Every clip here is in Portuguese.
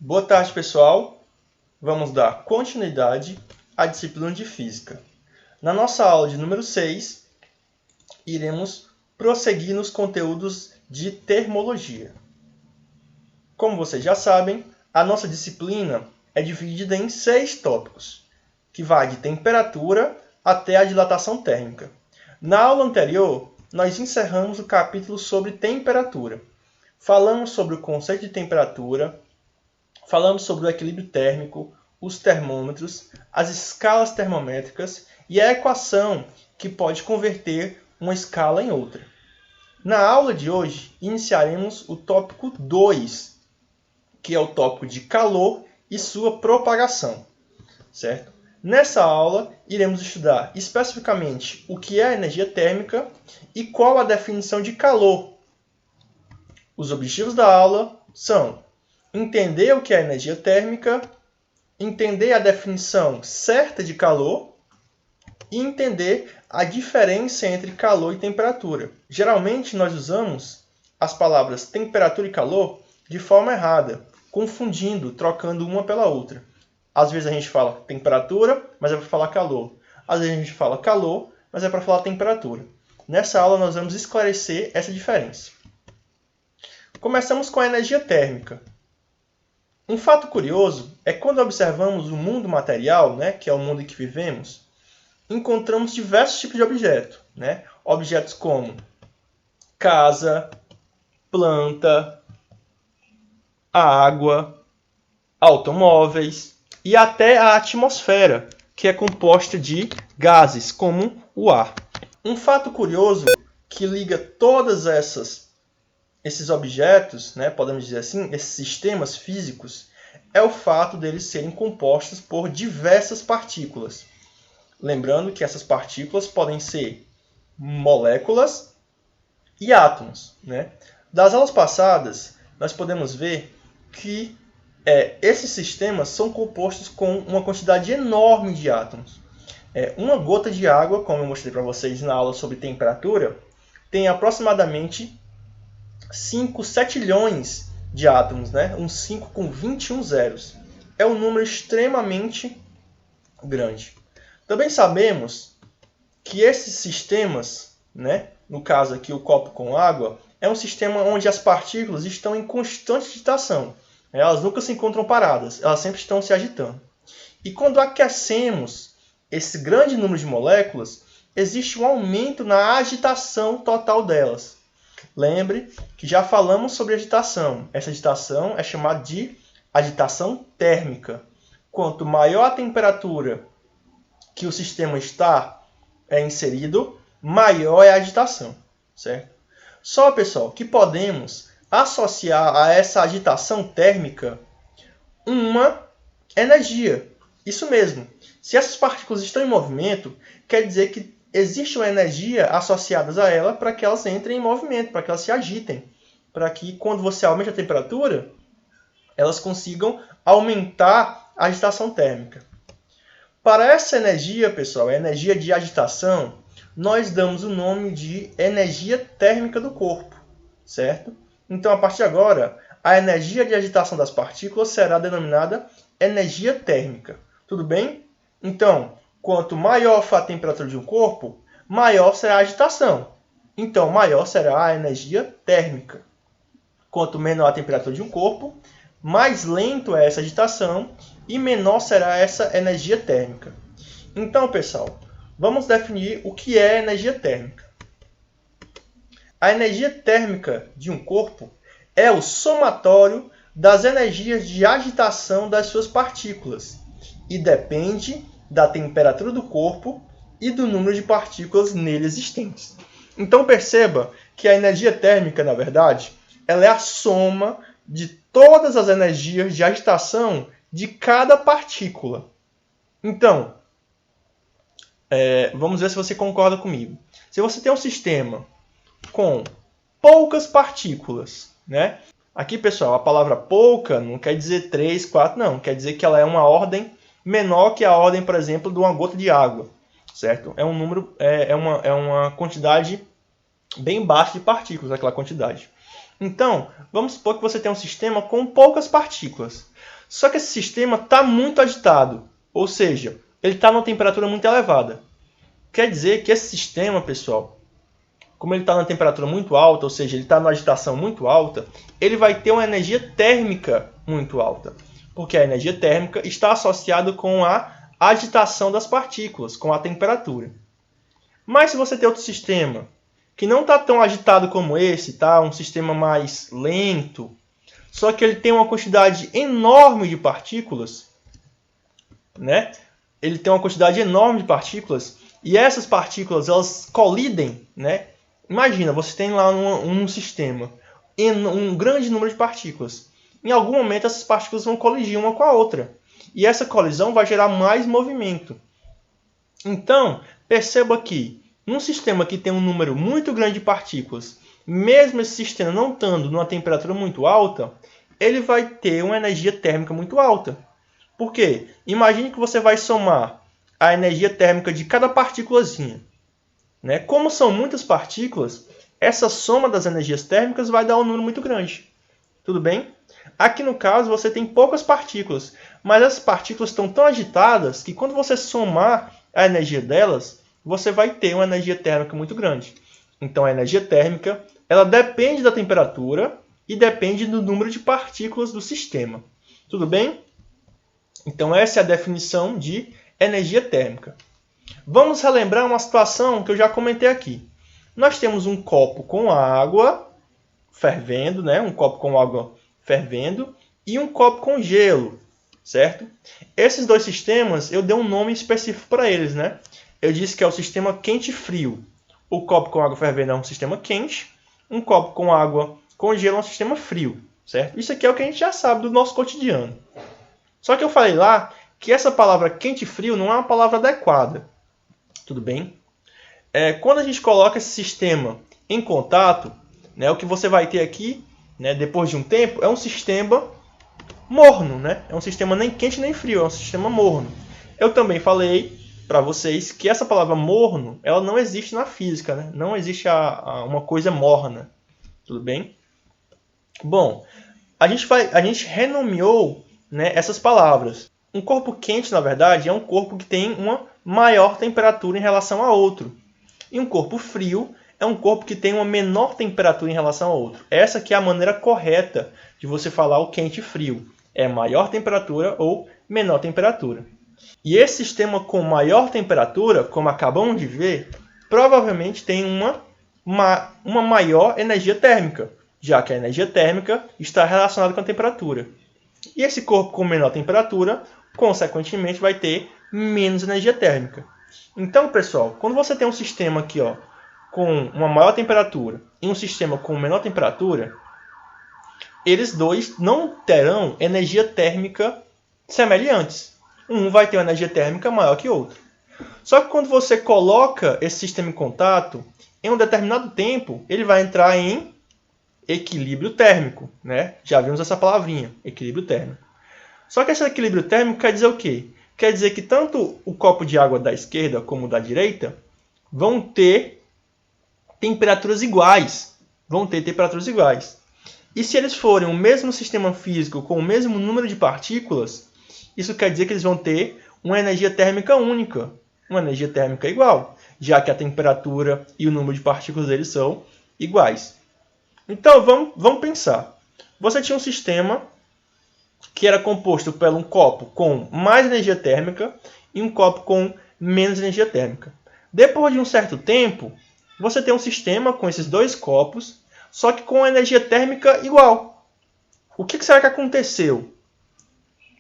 Boa tarde, pessoal. Vamos dar continuidade à disciplina de Física. Na nossa aula de número 6, iremos prosseguir nos conteúdos de termologia. Como vocês já sabem, a nossa disciplina é dividida em 6 tópicos, que vai de temperatura até a dilatação térmica. Na aula anterior, nós encerramos o capítulo sobre temperatura. Falamos sobre o conceito de temperatura, falamos sobre o equilíbrio térmico, os termômetros, as escalas termométricas e a equação que pode converter uma escala em outra. Na aula de hoje, iniciaremos o tópico 2, que é o tópico de calor e sua propagação, certo? Nessa aula, iremos estudar especificamente o que é a energia térmica e qual a definição de calor. Os objetivos da aula são entender o que é energia térmica, entender a definição certa de calor e entender a diferença entre calor e temperatura. Geralmente, nós usamos as palavras temperatura e calor de forma errada, confundindo, trocando uma pela outra. Às vezes a gente fala temperatura, mas é para falar calor. Às vezes a gente fala calor, mas é para falar temperatura. Nessa aula nós vamos esclarecer essa diferença. Começamos com a energia térmica. Um fato curioso é que quando observamos o mundo material, que é o mundo em que vivemos, encontramos diversos tipos de objetos. Objetos como casa, planta, água, automóveis e até a atmosfera, que é composta de gases, como o ar. Um fato curioso que liga todas esses objetos, podemos dizer assim, esses sistemas físicos, é o fato deles serem compostos por diversas partículas. Lembrando que essas partículas podem ser moléculas e átomos. Das aulas passadas, nós podemos ver que esses sistemas são compostos com uma quantidade enorme de átomos. Uma gota de água, como eu mostrei para vocês na aula sobre temperatura, tem aproximadamente 5 setilhões de átomos, um 5 com 21 zeros. É um número extremamente grande. Também sabemos que esses sistemas, no caso aqui o copo com água, é um sistema onde as partículas estão em constante agitação. Elas nunca se encontram paradas, elas sempre estão se agitando. E quando aquecemos esse grande número de moléculas, existe um aumento na agitação total delas. Lembre que já falamos sobre agitação. Essa agitação é chamada de agitação térmica. Quanto maior a temperatura que o sistema está inserido, maior é a agitação, certo? Só, pessoal, que podemos associar a essa agitação térmica uma energia. Isso mesmo. Se essas partículas estão em movimento, quer dizer que existe uma energia associada a ela para que elas entrem em movimento, para que elas se agitem. Para que, quando você aumenta a temperatura, elas consigam aumentar a agitação térmica. Para essa energia, pessoal, a energia de agitação, nós damos o nome de energia térmica do corpo, certo? Então, a partir de agora, a energia de agitação das partículas será denominada energia térmica. Tudo bem? Então, quanto maior for a temperatura de um corpo, maior será a agitação. Então, maior será a energia térmica. Quanto menor a temperatura de um corpo, mais lento é essa agitação e menor será essa energia térmica. Então, pessoal, vamos definir o que é energia térmica. A energia térmica de um corpo é o somatório das energias de agitação das suas partículas e depende da temperatura do corpo e do número de partículas nele existentes. Então perceba que a energia térmica, na verdade, ela é a soma de todas as energias de agitação de cada partícula. Então, vamos ver se você concorda comigo. Se você tem um sistema com poucas partículas, Aqui, pessoal, a palavra pouca não quer dizer 3, 4, não. Quer dizer que ela é uma ordem menor que a ordem, por exemplo, de uma gota de água, certo? É um número, é uma quantidade bem baixa de partículas, aquela quantidade. Então, vamos supor que você tem um sistema com poucas partículas. Só que esse sistema está muito agitado, ou seja, ele está numa temperatura muito elevada. Quer dizer que esse sistema, pessoal, como ele está na temperatura muito alta, ou seja, ele está numa agitação muito alta, ele vai ter uma energia térmica muito alta. Porque a energia térmica está associada com a agitação das partículas, com a temperatura. Mas se você tem outro sistema que não está tão agitado como esse, tá? Um sistema mais lento, só que ele tem uma quantidade enorme de partículas, né? Ele tem uma quantidade enorme de partículas e essas partículas elas colidem, né? Imagina, você tem lá um sistema um grande número de partículas. Em algum momento essas partículas vão colidir uma com a outra e essa colisão vai gerar mais movimento. Então, perceba que num sistema que tem um número muito grande de partículas, mesmo esse sistema não estando numa temperatura muito alta, ele vai ter uma energia térmica muito alta. Por quê? Imagine que você vai somar a energia térmica de cada partículazinha. Né? Como são muitas partículas, essa soma das energias térmicas vai dar um número muito grande. Tudo bem? Aqui no caso você tem poucas partículas, mas essas partículas estão tão agitadas que quando você somar a energia delas, você vai ter uma energia térmica muito grande. Então a energia térmica ela depende da temperatura e depende do número de partículas do sistema. Tudo bem? Então essa é a definição de energia térmica. Vamos relembrar uma situação que eu já comentei aqui. Nós temos um copo com água fervendo, né? Um copo com água fervendo e um copo com gelo, certo? Esses dois sistemas eu dei um nome específico para eles, né? Eu disse que é o sistema quente e frio. O copo com água fervendo é um sistema quente, um copo com água com gelo é um sistema frio, certo? Isso aqui é o que a gente já sabe do nosso cotidiano. Só que eu falei lá que essa palavra quente e frio não é uma palavra adequada. Tudo bem? Quando a gente coloca esse sistema em contato, né, o que você vai ter aqui, né, depois de um tempo, é um sistema morno. Né? É um sistema nem quente nem frio, é um sistema morno. Eu também falei para vocês que essa palavra morno ela não existe na física. Né? Não existe uma coisa morna. Tudo bem? Bom, a gente renomeou, né, essas palavras. Um corpo quente, na verdade, é um corpo que tem uma maior temperatura em relação a outro. E um corpo frio é um corpo que tem uma menor temperatura em relação a outro. Essa aqui é a maneira correta de você falar o quente e frio. É maior temperatura ou menor temperatura. E esse sistema com maior temperatura, como acabamos de ver, provavelmente tem uma maior energia térmica, já que a energia térmica está relacionada com a temperatura. E esse corpo com menor temperatura, consequentemente, vai ter menos energia térmica. Então, pessoal, quando você tem um sistema aqui, ó, com uma maior temperatura e um sistema com menor temperatura, eles dois não terão energia térmica semelhantes. Um vai ter uma energia térmica maior que o outro. Só que quando você coloca esse sistema em contato, em um determinado tempo, ele vai entrar em equilíbrio térmico. Né? Já vimos essa palavrinha, equilíbrio térmico. Só que esse equilíbrio térmico quer dizer o quê? Quer dizer que tanto o copo de água da esquerda como o da direita vão ter temperaturas iguais. E se eles forem o mesmo sistema físico com o mesmo número de partículas, isso quer dizer que eles vão ter uma energia térmica única, uma energia térmica igual, já que a temperatura e o número de partículas deles são iguais. Então, vamos pensar. Você tinha um sistema que era composto por um copo com mais energia térmica e um copo com menos energia térmica. Depois de um certo tempo, você tem um sistema com esses dois copos, só que com energia térmica igual. O que será que aconteceu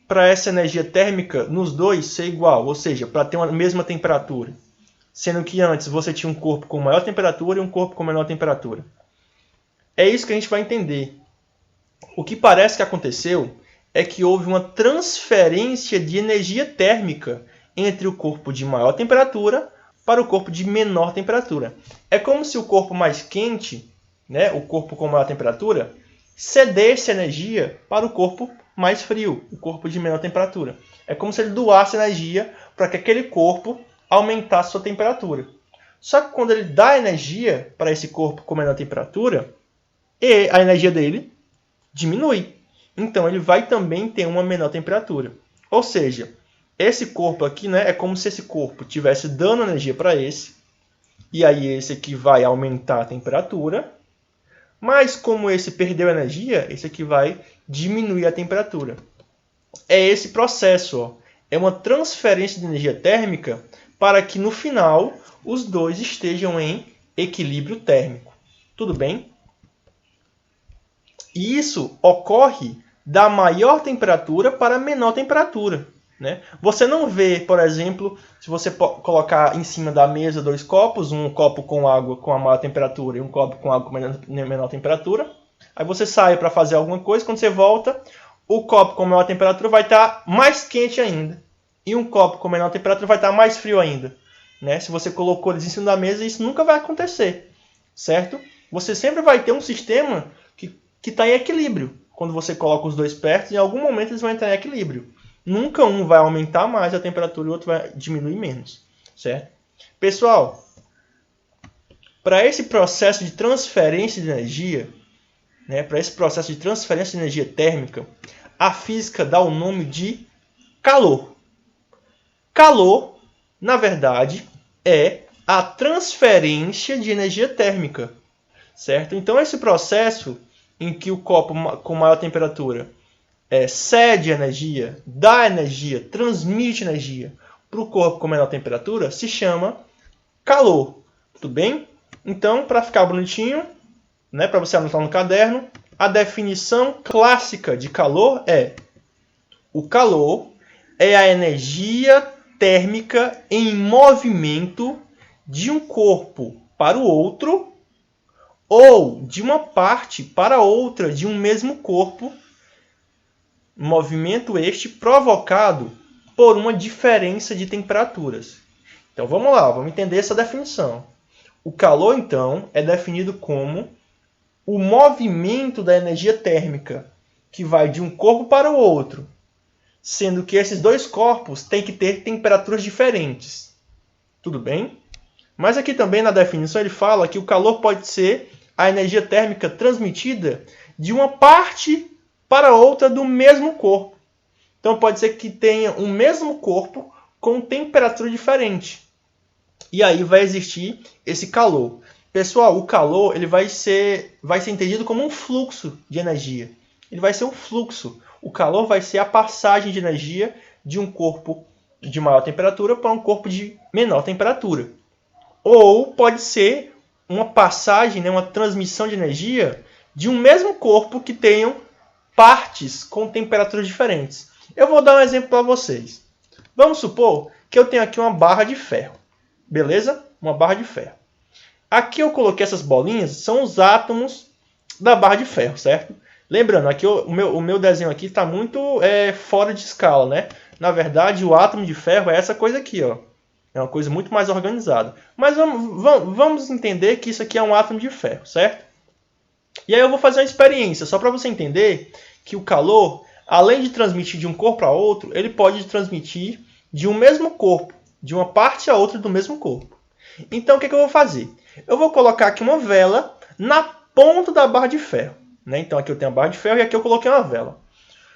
para essa energia térmica nos dois ser igual? Ou seja, para ter uma mesma temperatura. Sendo que antes você tinha um corpo com maior temperatura e um corpo com menor temperatura. É isso que a gente vai entender. O que parece que aconteceu é que houve uma transferência de energia térmica entre o corpo de maior temperatura para o corpo de menor temperatura. É como se o corpo mais quente, né, o corpo com maior temperatura, cedesse energia para o corpo mais frio, o corpo de menor temperatura. É como se ele doasse energia para que aquele corpo aumentasse sua temperatura. Só que quando ele dá energia para esse corpo com menor temperatura, e a energia dele diminui. Então, ele vai também ter uma menor temperatura. Ou seja, esse corpo aqui, né, é como se esse corpo estivesse dando energia para esse, e aí esse aqui vai aumentar a temperatura, mas como esse perdeu energia, esse aqui vai diminuir a temperatura. É esse processo, ó. É uma transferência de energia térmica para que no final os dois estejam em equilíbrio térmico. Tudo bem? E isso ocorre da maior temperatura para a menor temperatura. Né? Você não vê, por exemplo, se você colocar em cima da mesa dois copos, um copo com água com a maior temperatura e um copo com água com a menor temperatura. Aí você sai para fazer alguma coisa, quando você volta, o copo com maior temperatura vai estar mais quente ainda. E um copo com menor temperatura vai estar mais frio ainda. Né? Se você colocou eles em cima da mesa, isso nunca vai acontecer. Certo? Você sempre vai ter um sistema que está em equilíbrio. Quando você coloca os dois perto, em algum momento eles vão entrar em equilíbrio. Nunca um vai aumentar mais a temperatura e o outro vai diminuir menos. Certo? Pessoal, para esse processo de transferência de energia, né, para esse processo de transferência de energia térmica, a física dá o nome de calor. Calor, na verdade, é a transferência de energia térmica. Certo? Então, esse processo em que o copo com maior temperatura cede energia, dá energia, transmite energia para o corpo com menor temperatura, se chama calor. Tudo bem? Então, para ficar bonitinho, né, para você anotar no caderno, a definição clássica de calor é: o calor é a energia térmica em movimento de um corpo para o outro ou de uma parte para outra de um mesmo corpo, movimento este provocado por uma diferença de temperaturas. Então vamos lá, vamos entender essa definição. O calor, então, é definido como o movimento da energia térmica que vai de um corpo para o outro, sendo que esses dois corpos têm que ter temperaturas diferentes. Tudo bem? Mas aqui também na definição ele fala que o calor pode ser a energia térmica transmitida de uma parte para outra do mesmo corpo. Então pode ser que tenha um mesmo corpo com temperatura diferente. E aí vai existir esse calor. Pessoal, o calor ele vai ser entendido como um fluxo de energia. Ele vai ser um fluxo. O calor vai ser a passagem de energia de um corpo de maior temperatura para um corpo de menor temperatura. Ou pode ser uma passagem, né, uma transmissão de energia de um mesmo corpo que tenham partes com temperaturas diferentes. Eu vou dar um exemplo para vocês. Vamos supor que eu tenho aqui uma barra de ferro. Beleza? Uma barra de ferro. Aqui eu coloquei essas bolinhas, são os átomos da barra de ferro, certo? Lembrando, aqui o meu desenho aqui está muito fora de escala, né? Na verdade, o átomo de ferro é essa coisa aqui, ó. É uma coisa muito mais organizada. Mas vamos entender que isso aqui é um átomo de ferro, certo? E aí eu vou fazer uma experiência, só para você entender que o calor, além de transmitir de um corpo para outro, ele pode transmitir de um mesmo corpo, de uma parte a outra do mesmo corpo. Então o que eu vou fazer? Eu vou colocar aqui uma vela na ponta da barra de ferro. Né? Então aqui eu tenho a barra de ferro e aqui eu coloquei uma vela.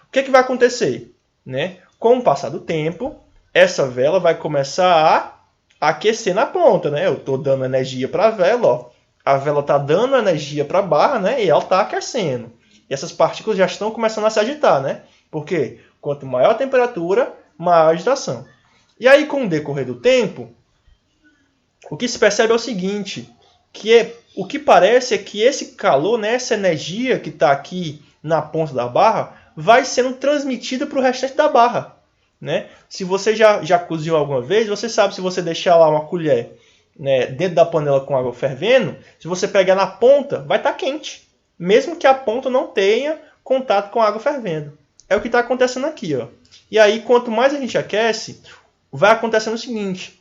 O que vai acontecer? Né? Com o passar do tempo, essa vela vai começar a aquecer na ponta. Né? Eu estou dando energia para a vela, ó. A vela está dando energia para a barra, né? E ela está aquecendo. E essas partículas já estão começando a se agitar, né? Porque quanto maior a temperatura, maior a agitação. E aí, com o decorrer do tempo, o que se percebe é o seguinte, o que parece é que esse calor, né, essa energia que está aqui na ponta da barra, vai sendo transmitida para o restante da barra. Né? Se você já cozinhou alguma vez, você sabe, se você deixar lá uma colher, né, dentro da panela com água fervendo, se você pegar na ponta, vai estar quente. Mesmo que a ponta não tenha contato com a água fervendo. É o que está acontecendo aqui. Ó. E aí, quanto mais a gente aquece, vai acontecendo o seguinte.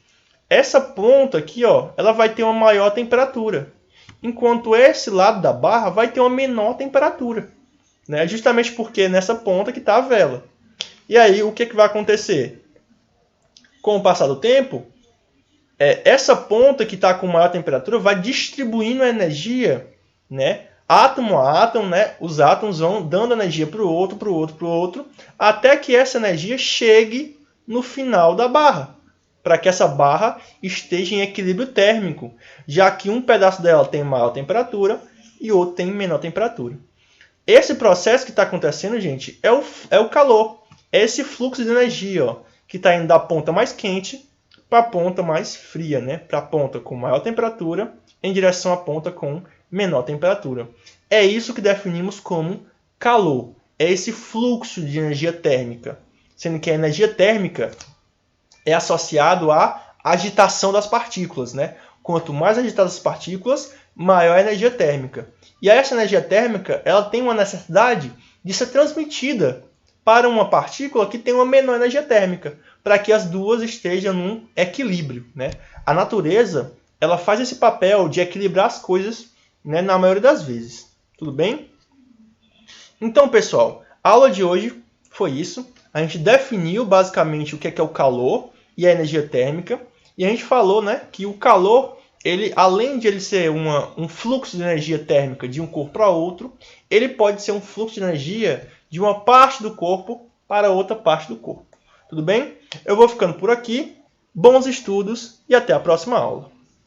Essa ponta aqui, ó, ela vai ter uma maior temperatura. Enquanto esse lado da barra vai ter uma menor temperatura. Né? Justamente porque nessa ponta que está a vela. E aí, o que vai acontecer? Com o passar do tempo, essa ponta que está com maior temperatura vai distribuindo a energia, né, átomo a átomo, né, os átomos vão dando energia para o outro, para o outro, para o outro, até que essa energia chegue no final da barra, para que essa barra esteja em equilíbrio térmico, já que um pedaço dela tem maior temperatura e o outro tem menor temperatura. Esse processo que está acontecendo, gente, é o calor. É esse fluxo de energia, ó, que está indo da ponta mais quente para a ponta mais fria, né? Para a ponta com maior temperatura em direção à ponta com menor temperatura. É isso que definimos como calor. É esse fluxo de energia térmica. Sendo que a energia térmica é associado à agitação das partículas, né? Quanto mais agitadas as partículas, maior a energia térmica. E essa energia térmica, ela tem uma necessidade de ser transmitida para uma partícula que tem uma menor energia térmica, para que as duas estejam num equilíbrio, né? A natureza, ela faz esse papel de equilibrar as coisas, né, na maioria das vezes. Tudo bem? Então, pessoal, a aula de hoje foi isso. A gente definiu basicamente o que é o calor e a energia térmica. E a gente falou, né, que o calor, ele, além de ele ser um fluxo de energia térmica de um corpo para outro, ele pode ser um fluxo de energia de uma parte do corpo para outra parte do corpo. Tudo bem? Eu vou ficando por aqui. Bons estudos e até a próxima aula.